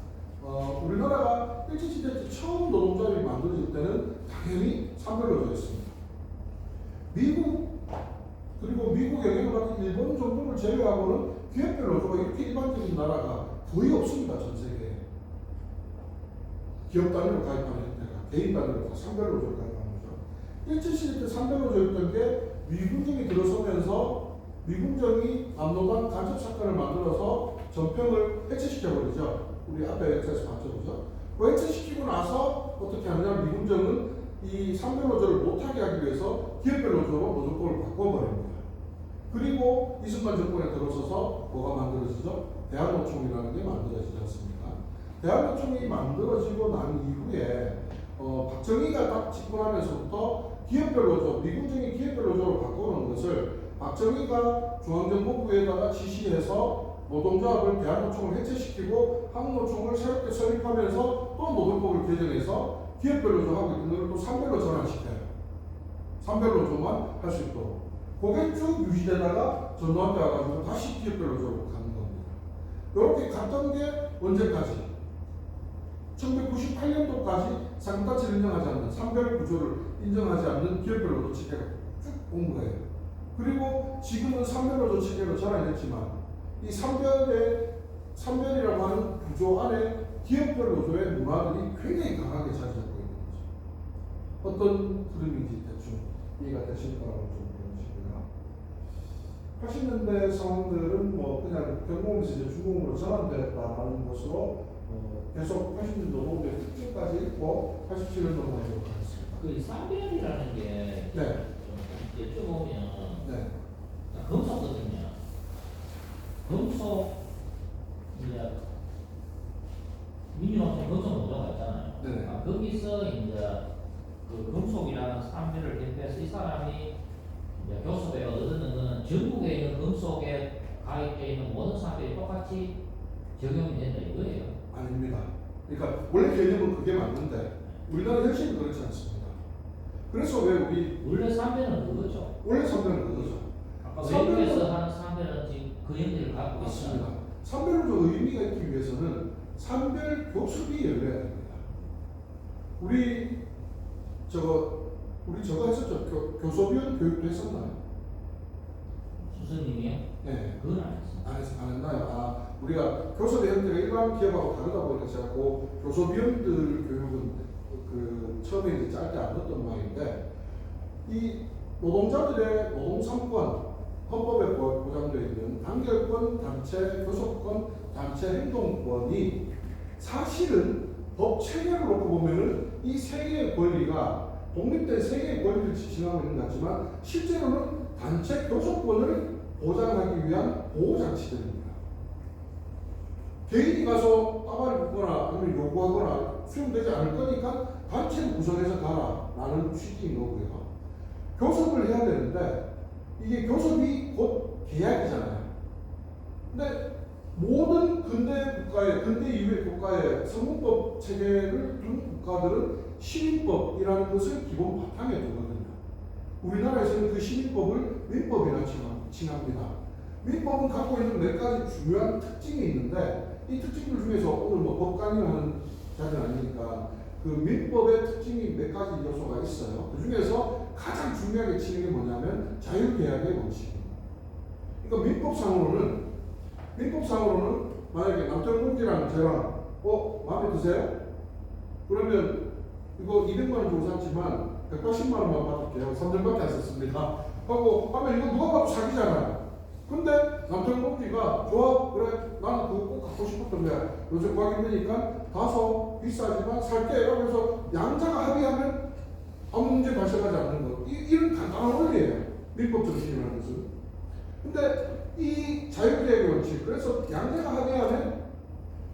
우리나라가 일제시대 때 처음 노동조합이 만들어질 때는 당연히 산별 노조였습니다. 그리고 미국 영향을 받은 일본 정도를 제외하고는 기업별 노조가 이렇게 일반적인 나라가 거의 없습니다. 전 세계에. 기업 단위로 가입하는 형태가 개인 단위로 다 산별 노조를 가입하는 거죠. 일제시대 때 산별 노조였던 게 위군정이 들어서면서 위군정이 남노당 간첩 사건을 만들어서 전평을 해체시켜버리죠. 우리 앞에 역사에서 봤죠, 그죠? 해체시키고 나서 어떻게 하느냐, 미군정은 이 산별 노조를 못하게 하기 위해서 기업별 노조로 노조법을 바꿔버립니다. 그리고 이승만 정권에 들어서서 뭐가 만들어지죠? 대한노총이라는 게 만들어지지 않습니까? 대한노총이 만들어지고 난 이후에 박정희가 딱 집권하면서부터 기업별 노조, 미군정이 기업별 노조로 바꾸는 것을 박정희가 중앙정보부에다가 지시해서 노동조합을 대한노총을 해체시키고 한국노총을 새롭게 설립하면서 또 노동법을 개정해서 기업별 노조하고 있는 것을 또 산별로 전환시켜요. 산별 노조만 할 수 있도록. 그게 쭉 유지되다가 전두환 때 와가지고 다시 기업별 노조로 가는 겁니다. 이렇게 갔던 게 언제까지? 1998년도까지 상단체를 인정하지 않는 산별 구조를 인정하지 않는 기업별 노조 체계가 쭉 온 거예요. 그리고 지금은 산별 노조 체계로 전환했지만 이 산별이라고 하는 구조 안에 기업별 노조의 문화들이 굉장히 강하게 자리 잡고 있는 거죠. 어떤 흐름인지 대충 이해가 되실 거라고 좀 보여주시고요. 80년대 상황들은 그냥 경공에서 이제 중공으로 전환됐다는 것으로 계속 80년대 노동부의 특징까지 읽고 87년 넘어가도록 하겠습니다. 그 산별이라는 게 좀 여쭤보면 금속거든요. 금속 이제 민주노총 금속 노조가 있잖아요. 거기서 이제 그 금속이라는 산별을 대표해서 이 사람이 이제 교섭에 얻는 거는 전국에 있는 금속에 가입되어 있는 모든 산별이 똑같이 적용이 된다 이거예요. 아닙니다. 그러니까 원래 개념은 그게 맞는데 우리나라 현실은 그렇지 않습니다. 그래서 왜 원래 산별은 그거죠. 원래 산별은 그거죠. 외국에서 하는 산별은 지금 그 영역을 갖고 있습니다. 산별로 의미가 있기 위해서는 산별 교습이 열려야 됩니다. 우리 저거 했었죠. 교섭위원 교육도 했었나요? 수석님이요? 네. 그건 안 했어요. 안 했나요? 우리가 교섭의 형태가 일반 기업하고 다르다 보니까 제가 교섭위원들 교육은 처음에 이제 짧게 안 듣던 모양인데 이 노동자들의 노동 3권 헌법에 보장되어 있는 단결권, 단체 교섭권, 단체 행동권이 사실은 법 체계를 놓고 보면은 이 세 개의 권리가 독립된 세 개의 권리를 지칭하고 있는 것 같지만 실제로는 단체 교섭권을 보장하기 위한 보호장치들입니다. 개인이 가서 따발이 붙거나 아니면 요구하거나 수용되지 않을 거니까 단체를 구성해서 가라 라는 취지인 거고요. 교섭을 해야 되는데 이게 교섭이 곧 계약이잖아요. 근데 모든 근대 이후의 국가의 성문법 체계를 둔 국가들은 시민법이라는 것을 기본 바탕에 두거든요. 우리나라에서는 그 시민법을 민법이라고 칭합니다. 민법은 갖고 있는 몇 가지 중요한 특징이 있는데 이 특징들 중에서 오늘 법관이라는 자리는 아니니까 그 민법의 특징이 몇 가지 요소가 있어요. 그 중에서 가장 중요하게 치는 게 뭐냐면 자유계약의 원칙입니다. 그러니까 민법상으로는 만약에 남편공지랑 저랑 마음에 드세요? 그러면 이거 200만 원 주고 샀지만 180만 원만 받을게요. 3년밖에 안 썼습니다. 하고 하면 이거 누가 봐도 사기잖아요. 근데 남편공지가 좋아 그래 나는 그거 꼭 갖고 싶었던데 요즘 구하기 힘드니까 다소 비싸지만 살게 이러면서 양자가 합의하면 아무 문제 발생하지 않는 것. 이런 간단한 원리예요. 민법 정신이라는 것은. 근데 이 자유계약의 원칙, 그래서 양자가 합의하면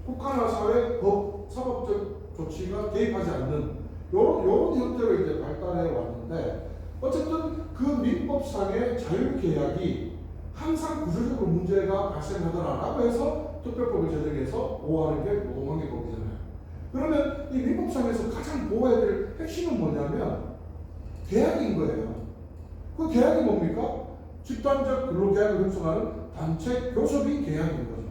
국가나 사회, 법, 사법적 조치가 개입하지 않는 요런 형태로 이제 발달해 왔는데 어쨌든 그 민법상의 자유계약이 항상 구조적으로 문제가 발생하더라라고 해서 특별법을 제정해서 보호하는 게 노동관계법이잖아요. 그러면 이 민법상에서 가장 보호해야 될 핵심은 뭐냐면 계약인 거예요. 그 계약이 뭡니까? 집단적 근로계약을 형성하는 단체 교섭이 계약인 거죠.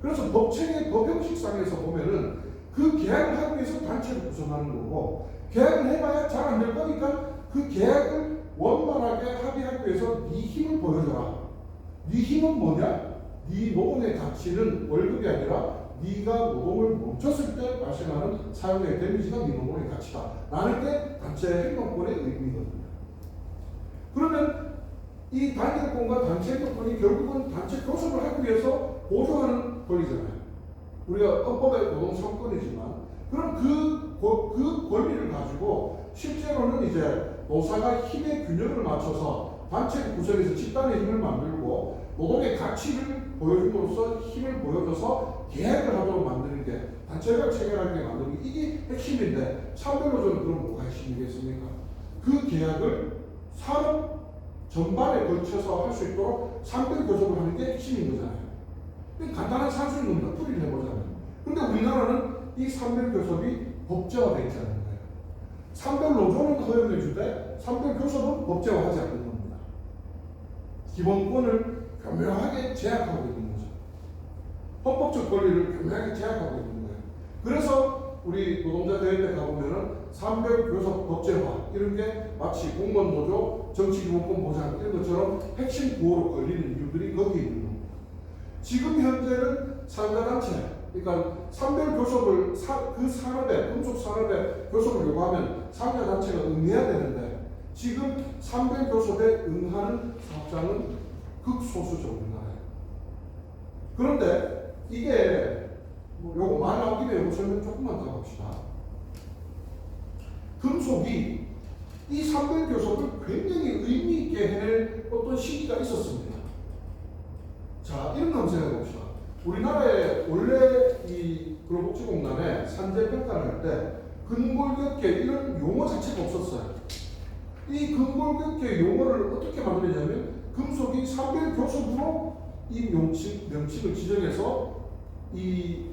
그래서 법체의 법형식상에서 보면은 그 계약을 하기 위해서 단체를 구성하는 거고 계약을 해봐야 잘 안 될 거니까 그 계약을 원만하게 합의하기 위해서 네 힘을 보여줘라. 네 힘은 뭐냐? 네 노동의 가치는 월급이 아니라 네가 노동을 멈췄을 때 발생하는 사용의 데미지가 네 노동의 가치다. 라는 게 단체 행동권의 의미거든요. 그러면 이 단결권과 단체 행동권이 결국은 단체 교섭을 하기 위해서 보조하는 권리잖아요. 우리가 헌법의 노동 3권이지만 그럼 그 권리를 가지고 실제로는 이제 노사가 힘의 균형을 맞춰서 단체 구성에서 집단의 힘을 만들고 노동의 가치를 보여줌으로써 힘을 보여줘서 계약을 하도록 만드는 게 단체가 체결하게 만드는 게 이게 핵심인데 산별노조는 그럼 뭐가 핵심이겠습니까? 그 계약을 산업 전반에 걸쳐서 할 수 있도록 산별 교섭을 하는 게 핵심인 거잖아요. 간단한 산수인 겁니다. 풀이를 해보자면. 근데 우리나라는 이 산별 교섭이 법제화되어 있지 않는 거예요. 산별 노조는 허용해 주되 산별 교섭은 법제화하지 않는 겁니다. 기본권을 교묘하게 제약하고 있는 거죠. 헌법적 권리를 교묘하게 제약하고 있는 거예요. 그래서 우리 노동자 대회에 가보면은 산별 교섭 법제화 이런 게 마치 공무원 노조, 정치기본권 보장 이런 것처럼 핵심 구호로 걸리는 이유들이 거기에 있는 겁니다. 지금 현재는 상자단체, 그러니까 산별 교섭을 그 산업에, 금속 산업에 교섭을 요구하면 상자단체가 응해야 되는데 지금 산별 교섭에 응하는 사업장은 극소수죠, 우리나라에. 그런데 이게 요거 말 나온 김에 요거 설명 조금만 더 봅시다. 금속이 이 산별 교섭을 굉장히 의미 있게 해낼 어떤 시기가 있었습니다. 자, 이런 거 한번 생각해 봅시다. 우리나라에 원래 이 근로복지공단에 산재 평가를 할 때 근골격계 이런 용어 자체가 없었어요. 이 근골격계 용어를 어떻게 만들었냐면 금속이 산별 교섭으로 이 명칭을 지정해서 이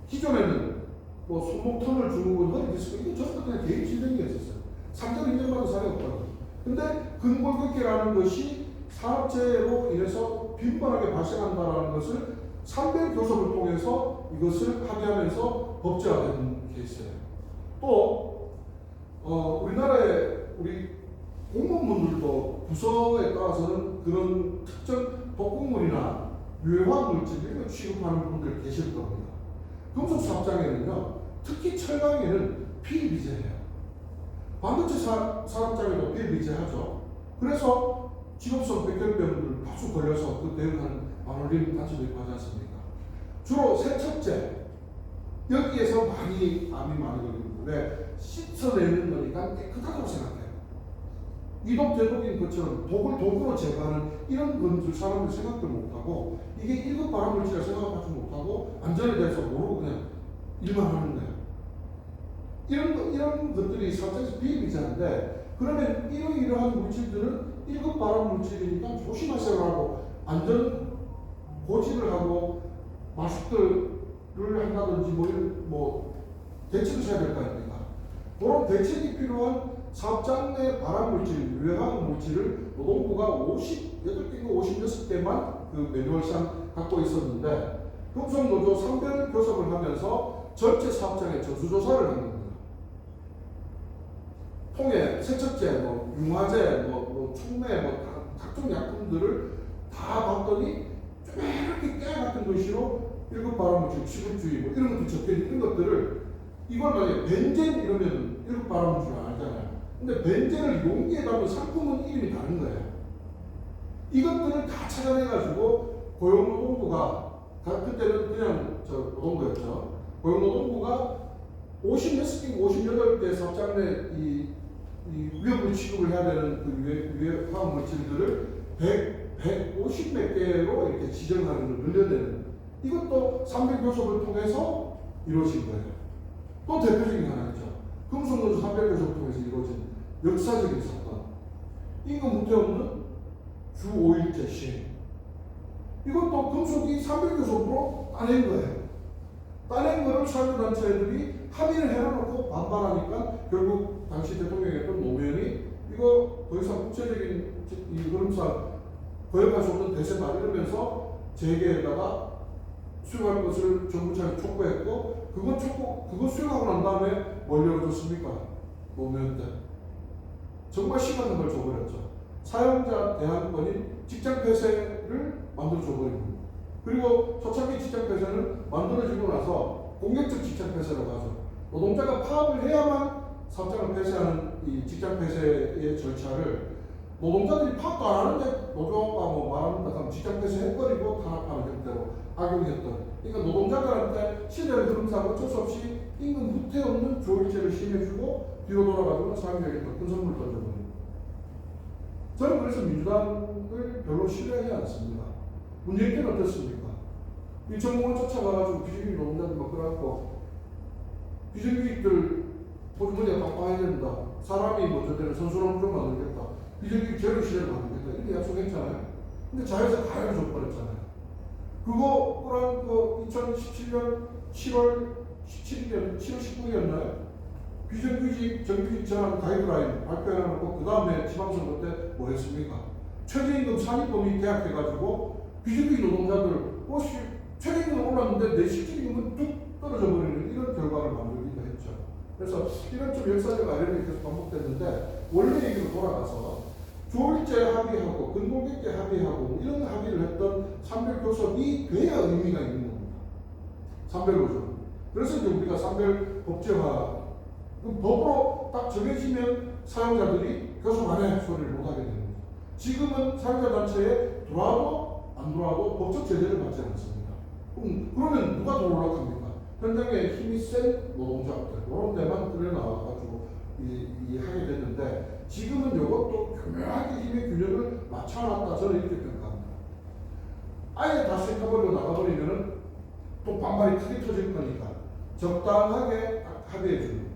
기존에는 뭐 손목 턴을 주고 허리 디스크 이거 전부 그냥 개인 지정이 있었어요. 상대로 인정받은 사례가 없다고. 근데 근골격계라는 것이 산업재해로 인해서 빈번하게 발생한다는 것을 산별 교섭을 통해서 이것을 합의하면서 법제화된 케이스예요. 또 우리나라의 우리 공무원분들도 부서에 따라서는 그런 특정 독극물이나 유해화학 물질 이런 걸 취급하는 분들 계실 겁니다. 금속 사업장에는요, 특히 철강에는 비일비재해요. 반도체 사업장에도 비일비재하죠. 그래서 직업성 백혈병들 다수 걸려서 그 대응하는 마놀린 단체도 있고 하지 않습니까? 주로 세척제 여기에서 암이 많이 걸리는 왜 씻어내는 거니까 깨끗하다고 생각해요. 이독 대독인 것처럼 독을 독으로 제거하는 이런 건줄 사람들 생각도 못하고 이게 1급 발암물질이라 생각하지 못하고 안전에 대해서 모르고 그냥 일만 하는 거예요. 이런 것들이 사업장에서 비일비재한데 그러면 이러한 물질들은 1급 발암물질이니까 조심하세요 하고 안전 고지를 하고 마스크를 한다든지 뭐 대책을 해야 될 거 아닙니까? 그런 대책이 필요한 사업장 내 발암물질, 유해화학 물질을 노동부가 58개인가 56개만 그 매뉴얼상 갖고 있었는데 금속노조 산별 교섭을 하면서 전체 사업장에 전수조사를 하는 겁니다. 통에 세척제, 뭐 융화제, 뭐 촉매, 뭐 각종 약품들을 다 봤더니 조그맣게 깨 같은 글씨로 1급 발암물질, 식은주의 뭐 이런 것도 적혀있는 이런 것들을 이걸 만약에 벤젠 이러면 1급 발암물질 알잖아요. 근데 벤젠을 용기에 담은 상품은 이름이 다른 거예요. 이것들을 다 찾아내가지고 고용노동부가 그때는 그냥 노동부였죠. 고용노동부가 56개, 58개 사업장 내 이 위험물 취급을 해야 되는 그 위해 화학물질들을 150 몇 개로 이렇게 지정하는 걸 늘려내는 이것도 300교섭을 통해서 이루어진 거예요. 또 대표적인 하나 있죠. 금속노조 300교섭을 통해서 이루어진 역사적인 사건. 임금 후퇴 없는 주 5일제 시행. 이것도 금속이 300교섭으로 따낸 거예요. 따낸 거를 사회단체들이 합의를 해놓고 반발하니까 결국 당시 대통령이었던 노무현이 이거 더 이상 국제적인 이 흐름상 거역할 수 없는 대세다 이러면서 재계에다가 수용할 것을 정부 차원에 촉구했고 그거 수용하고 난 다음에 뭘 열어줬습니까? 노무현 때 정말 심한 걸 줘버렸죠. 사용자 대항권인 직장 폐쇄를 만들어줘버린 겁니다. 그리고 초창기 직장 폐쇄는 만들어지고 나서 공격적 직장 폐쇄라고 하죠. 노동자가 파업을 해야만 사업장을 폐쇄하는 이 직장 폐쇄의 절차를 노동자들이 파업도 안 하는데 노조가 뭐 말한다 하면 직장 폐쇄해버리고 탄압하는 형태로 악용했던. 그러니까 노동자들한테 시대의 흐름상 어쩔 수 없이 임금 후퇴 없는 조일제를 시행해주고 뒤로 돌아가지고 사회적인 큰 선물을 던져버립니다. 저는 그래서 민주당을 별로 신뢰하지 않습니다. 문재인 때는 어땠습니까? 이 정공을 쫓아가가지고 비정규직 노동자들 막 끌어갖고 비정규직들 보조머리가 빵빵해야 된다. 사람이 먼저 되는 선수랑 좀 만들겠다. 비정규직 제로 시대를 만들겠다. 이렇게 약속했잖아요. 근데 자회사 가해를 줘버렸잖아요. 그거랑 그 2017년 7월 17일, 7월 19일이었나요? 비정규직, 정규직 전환 가이드라인 발표해놓고 그 다음에 지방선거 때 뭐 했습니까? 최저임금 상위범위 계약해가지고 비정규직 노동자들 최저임금 올랐는데 내 실질임금은 뚝 떨어져 버리는 이런 결과를 만들기도 했죠. 그래서 이런 좀 역사적 아이러니가 계속 반복됐는데 원래 얘기로 돌아가서 조일제 합의하고 근로객제 합의하고 이런 합의를 했던 300교섭이 돼야 의미가 있는 겁니다. 300교섭. 그래서 이제 우리가 300 법제화 법으로 딱 정해지면 사용자들이 교섭 안 해 소리를 못 하게 되는 거죠. 지금은 사용자 단체에 들어와도 안 들어와도 법적 제재를 받지 않습니다. 그러면 누가 들어오라고 합니까? 현장에 힘이 센 노동자들 이런 데만 끌려 나와가지고 하게 됐는데 지금은 이것도 교묘하게 힘의 균형을 맞춰놨다 저는 이렇게 평가합니다. 아예 다 생각버리고 나가버리면은 또 반발이 크게 터질 거니까 적당하게 딱 합의해주는.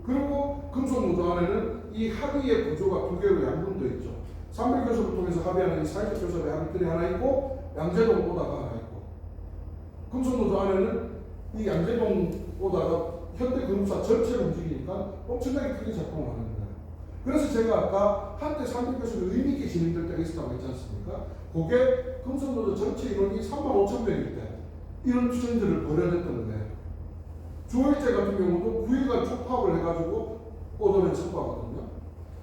그리고 금속노조 안에는 이 합의의 구조가 두 개로 양분도 있죠. 300교섭을 통해서 합의하는 이 사회적 교섭의 합의들이 하나 있고 양재동 오다가 하나 있고 금속노조 안에는 이 양재동 오다가 현대금융사 전체를 움직이니까 엄청나게 크게 작동을 하는 거예요. 그래서 제가 아까 한때 300교섭이 의미있게 진행될 때가 있었다고 했지 않습니까? 그게 금속노조 전체 인원이 35,000명일 때 이런 투쟁들을 벌여냈던 거예요. 조일제 같은 경우도 9일간 촉파업을 해가지고 오더를 선포하거든요.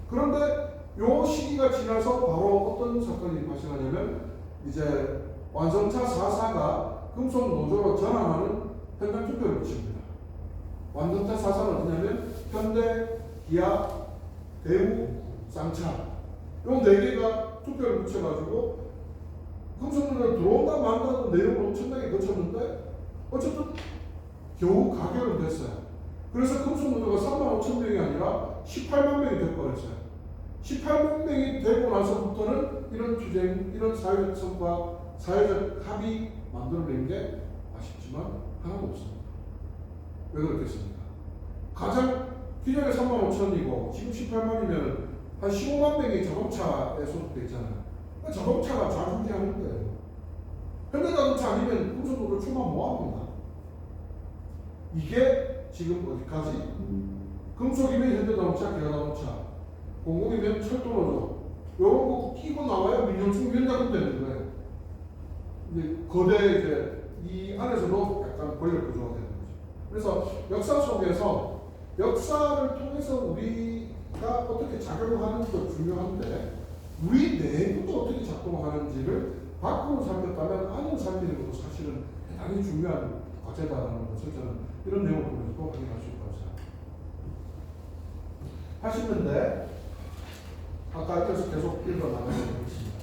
그런데 요 시기가 지나서 바로 어떤 사건이 발생하냐면 이제 완성차 4사가 금속노조로 전환하는 현장 투표를 붙입니다. 완성차 4사는 어디냐면 현대, 기아, 대우, 쌍차 요 4개가 투표를 붙여가지고 금속노조로 들어온다 만다도 내용을 엄청나게 거쳤는데 어쨌든 겨우 가결은 됐어요. 그래서 금속노조가 35,000명이 아니라 18만 명이 돼버렸어요. 18만 명이 되고 나서부터는 이런 투쟁, 이런 사회적 성과, 사회적 합의 만들어낸 게 아쉽지만 하나도 없습니다. 왜 그렇겠습니까? 가장 기존에 35,000이고 지금 18만이면 한 15만 명이 자동차에 소속돼 있잖아요. 자동차가 좌중대하는 거예요. 현대자동차 아니면 금속노조 출마 뭐합니까? 이게 지금 어디까지? 금속이면 현대자동차, 기아자동차, 공공이면 철도노조 요런 거 끼고 나와야 민영충 위원장이 되는 거예요. 근데 거대 이제 이 안에서도 약간 권력 구조가 되는 거죠. 그래서 역사 속에서 역사를 통해서 우리가 어떻게 작용하는지도 중요한데 우리 내부도 어떻게 작동하는지를 밖으로 살폈다면 안으로 살피는 것도 사실은 대단히 중요한 과제다라는 것을 저는 이런 내용을 보면서도 확인할 수 있다고 생각합니다. 80년대 아까 이어서 계속 읽어나가도록 하겠습니다.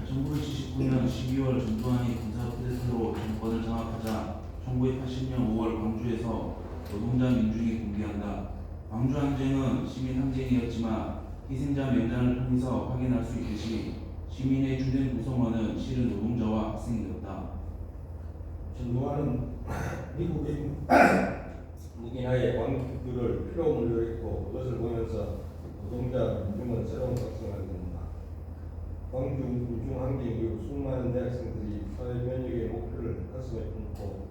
정부를 79년 12월 전두환이 군사쿠데타로 정권을 장악하자 1980년 5월 광주에서 노동자 민중이 공개한다. 광주 항쟁은 시민 항쟁이었지만 희생자 명단을 통해서 확인할 수 있듯이 시민의 주된 구성원은 실은 노동자와 학생이었다. 전두환은 미국의 묵인하에 광주를 피로 물려있고 그것을 보면서 노동자 민중은 새로운 각성을 합니다. 광주 민중항쟁 이후 수많은 대학생들이 사회변혁의 목표를 가슴에 품고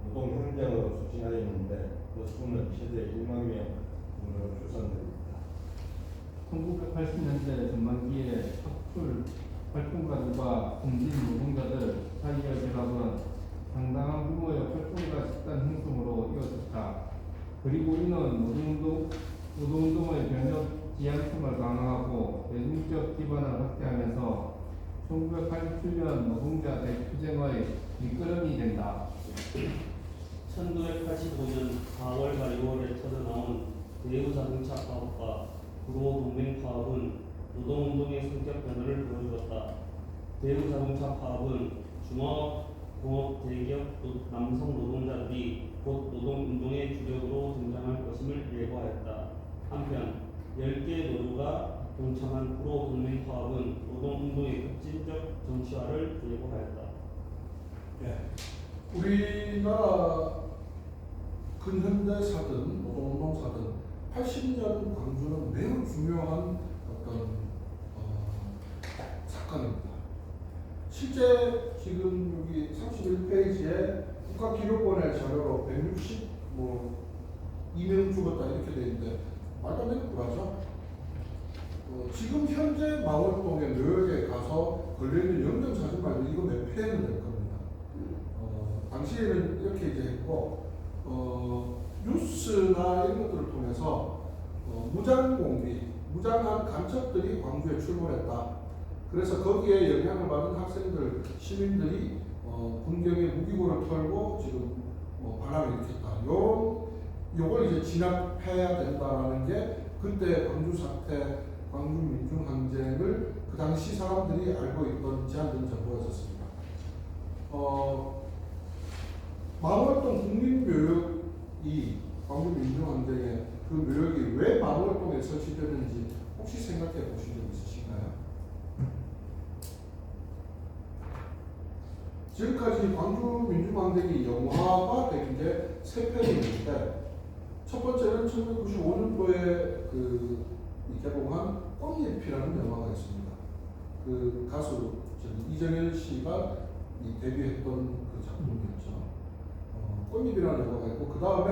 노동혁명으로 추진하였는데 그 수는 최대 1만 명으로 추산됩니다. 1980년대 전반기에 학술 활동가들과 공직 노동자들 사이의 결합은 상당한 규모의 활동가 집단 형성으로 이어졌다. 그리고 이는 노동운동의 변혁 지향성을 강화하고 대중적 기반을 확대하면서 1987년 노동자 대투쟁의 밑거름이 된다. 1985년 4월과 6월에 터져나온 대우자동차 파업과 구로동맹 파업은 노동운동의 성격 변화를 보여주었다. 대우자동차 파업은 중화업, 공업, 대기업, 남성 노동자들이 곧 노동운동의 주력으로 등장할 것임을 예고하였다. 한편 10개 노조가 동참한 구로동맹 파업은 노동운동의 급진적 정치화를 예고하였다. 우리나라 근현대사든 노동운동사든 80년 광주는 매우 중요한 어떤 사건입니다. 실제 지금 여기 31페이지에 국가기록원의 자료로 162명 죽었다 이렇게 되어 있는데 말도 안 되는 거죠. 지금 현재 망월동의 묘역에 가서 걸려있는 영정사진 말고 이거 몇 회는 될 겁니다. 당시에는 이렇게 이제 했고 뉴스나 이런 것들을 통해서 무장공비, 무장한 간첩들이 광주에 출몰했다. 그래서 거기에 영향을 받은 학생들, 시민들이 군경의 무기고를 털고 지금 반란을 일으켰다. 요걸 이제 진압해야 된다라는 게 그때 광주 사태, 광주 민중항쟁을 그 당시 사람들이 알고 있던 제한된 정보였었습니다. 망월동 국민묘역이 광주 민중항쟁의 그 묘역이 왜 망월동에 설치되는지 혹시 생각해 보신 적 있으신가요? 지금까지 광주 민중항쟁이 영화가 된 게 세 편이었는데 첫 번째는 1995년도에 개봉한 꽃잎이라는 영화가 있습니다. 그 가수 이정현 씨가 데뷔했던 그 작품이었죠. 꽃잎이라는 영화가 있고 그 다음에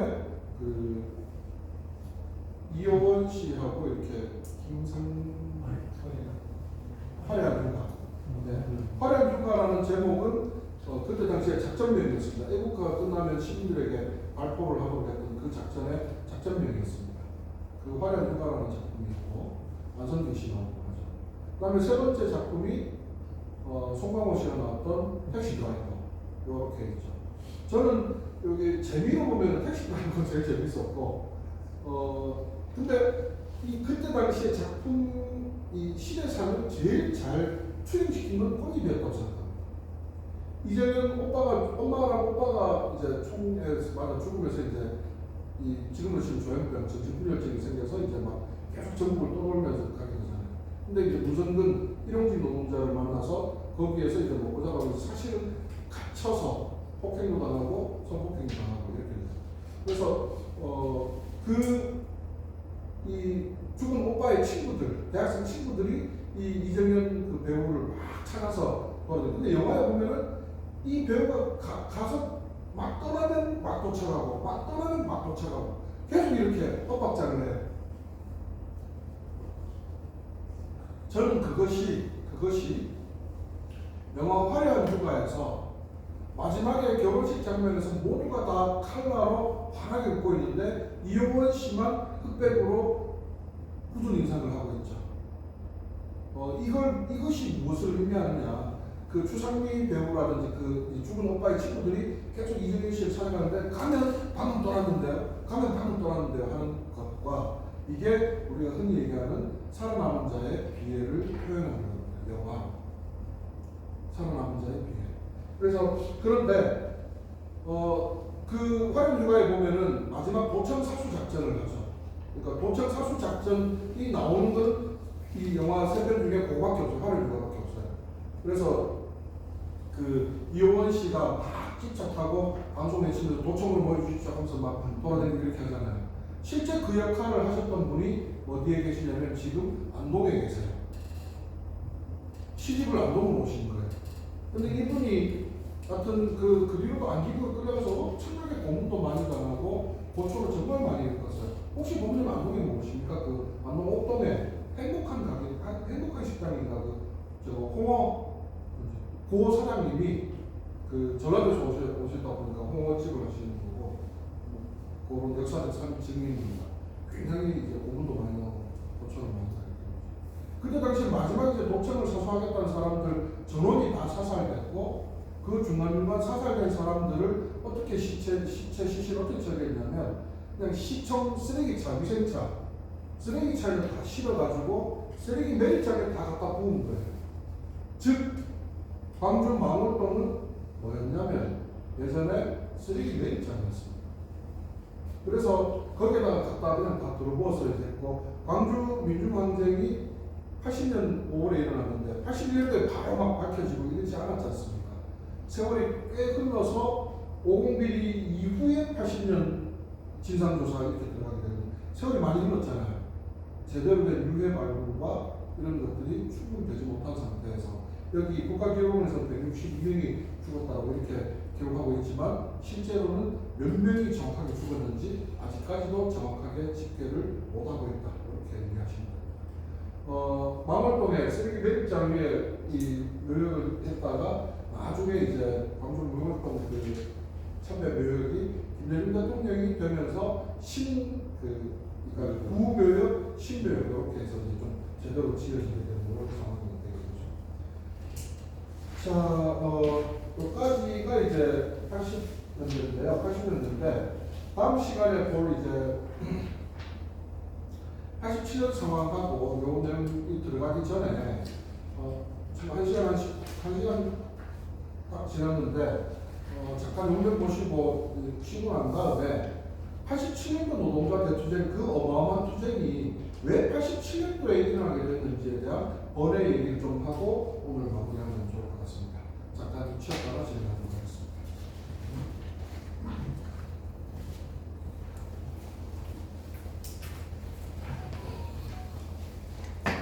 이효원 씨하고 이렇게 화려한 휴가. 네. 화려한 휴가라는 제목은 그때 당시에 작전명이었습니다. 애국가가 끝나면 시민들에게 발표를 하도록 했던 그 작전의 작전명이었습니다. 그 화려한 휴가라는 작품이고 안선중 씨 나오고 하죠. 그 다음에 세 번째 작품이 송강호 씨가 나왔던 택시 드라이버 이렇게 있죠. 저는 여기 재미로 보면 택시 드라이버가 제일 재밌었고 근데 이 그때 당시에 작품 이 시대상을 제일 잘 투영시킨 건 꽃잎이었다고 생각합니다. 이정현 엄마랑 오빠가 이제 총에서 맞아 죽으면서 이제 지금은 지금 조현병, 정신분열증이 생겨서 이제 막 계속 전국을 떠돌면서 가게 되잖아요. 근데 이제 무선근 일용직 노동자를 만나서 거기에서 이제 먹고 자가면서 사실은 갇혀서 폭행도 당하고 성폭행도 당하고 이렇게 됐어요. 그래서 이 죽은 오빠의 친구들, 대학생 친구들이 이 이정현 그 배우를 막 찾아서 도와줘요. 근데 영화에 보면은 이 배우가 가서 막 떠나면 막 도착하고 막 떠나면 막 도착하고 계속 이렇게 엇박자를 해요. 저는 그것이 영화 화려한 휴가에서 마지막에 결혼식 장면에서 모두가 다 칼라로 환하게 웃고 있는데 이용원 씨만 흑백으로 굳은 인상을 하고 있죠. 이것이 무엇을 의미하느냐? 그 추상미 배우라든지 그 죽은 오빠의 친구들이 계속 이정현 씨를 찾아가는데 가면 방금 떠났는데요, 하는 것과 이게 우리가 흔히 얘기하는 살아남은 자의 비애를 표현하는 겁니다. 영화 살아남은 자의 비애. 그래서 그런데 그 화염휴가에 보면은 마지막 도청 사수 작전을 하죠. 그러니까 도청 사수 작전이 나오는 건 이 영화 세 편 중에 그거밖에 없어요. 화염휴가밖에 없어요. 그래서 그 이용원 씨가 막 기차 타고 방송에 치면서 도청을 보여주십시오 하면서 막 돌아다니고 이렇게 하잖아요. 실제 그 역할을 하셨던 분이 어디에 계시냐면 지금 안동에 계세요. 시집을 안동으로 오신 거예요. 근데 이분이 하여튼 그 뒤로도 안기부로 끌려가서 엄청나게 공부도 많이 당하고 고초를 정말 많이 겪었어요. 혹시 보면 안동에 모르십니까? 그 안동 옥동에 행복한 가게, 행복한 식당인가 저 홍어 고 사장님이 그 전라도에서 오셨다 보니까 홍어집을 하시는 거고 그런 역사적 증명입니다. 굉장히 이제 공부도 많이 나고 고초를 많이 당했고 그때 당시 마지막에 이제 독청을 사수하겠다는 사람들 전원이 다 사살됐고 그 중간중간 사살된 사람들을 어떻게 시신을 어떻게 처리했냐면 그냥 시청 쓰레기차, 위생차 쓰레기차에 다 실어가지고 쓰레기 매립장에 다 갖다 부은 거예요. 즉 광주 망월동은 뭐였냐면 예전에 쓰레기 매립장이었습니다. 그래서 거기다가 갖다 그냥 다 들어부어서 이제 했고 광주 민주항쟁이 80년 5월에 일어났는데 81년도에 바로 막 밝혀지고 이러지 않았지 않습니까? 세월이 꽤 흘러서 50비리 이후에 80년 진상조사 이렇게 들어가게 되는 세월이 많이 흘렀잖아요. 제대로 된 유해 발굴과 이런 것들이 충분히 되지 못한 상태에서 여기 국가기록원에서 162명이 죽었다고 이렇게 기록하고 있지만 실제로는 몇 명이 정확하게 죽었는지 아직까지도 정확하게 집계를 못하고 있다 이렇게 얘기하십니다. 망월동에 쓰레기 매립장 위에 이 묘역을 했다가 나중에 이제 광주 망월동 그 참배 묘역이 김대중 대통령이 되면서 그러니까 구묘역, 신묘역 이렇게 해서 이제 좀 제대로 지어지게 되는 그런 상황이 되겠죠. 자, 여기까지가 이제 80년대인데요. 80년대인데 다음 시간에 볼 이제 87년 상황하고 요 내용이 들어가기 전에 한 시간 딱 지났는데 잠깐 용변 보시고 쉬고 난 다음에 87년도 노동자 대투쟁 그 어마어마한 투쟁이 왜 87년도에 일어나게 됐는지에 대한 번외 얘기를 좀 하고 오늘 마무리하면 좋을 것 같습니다.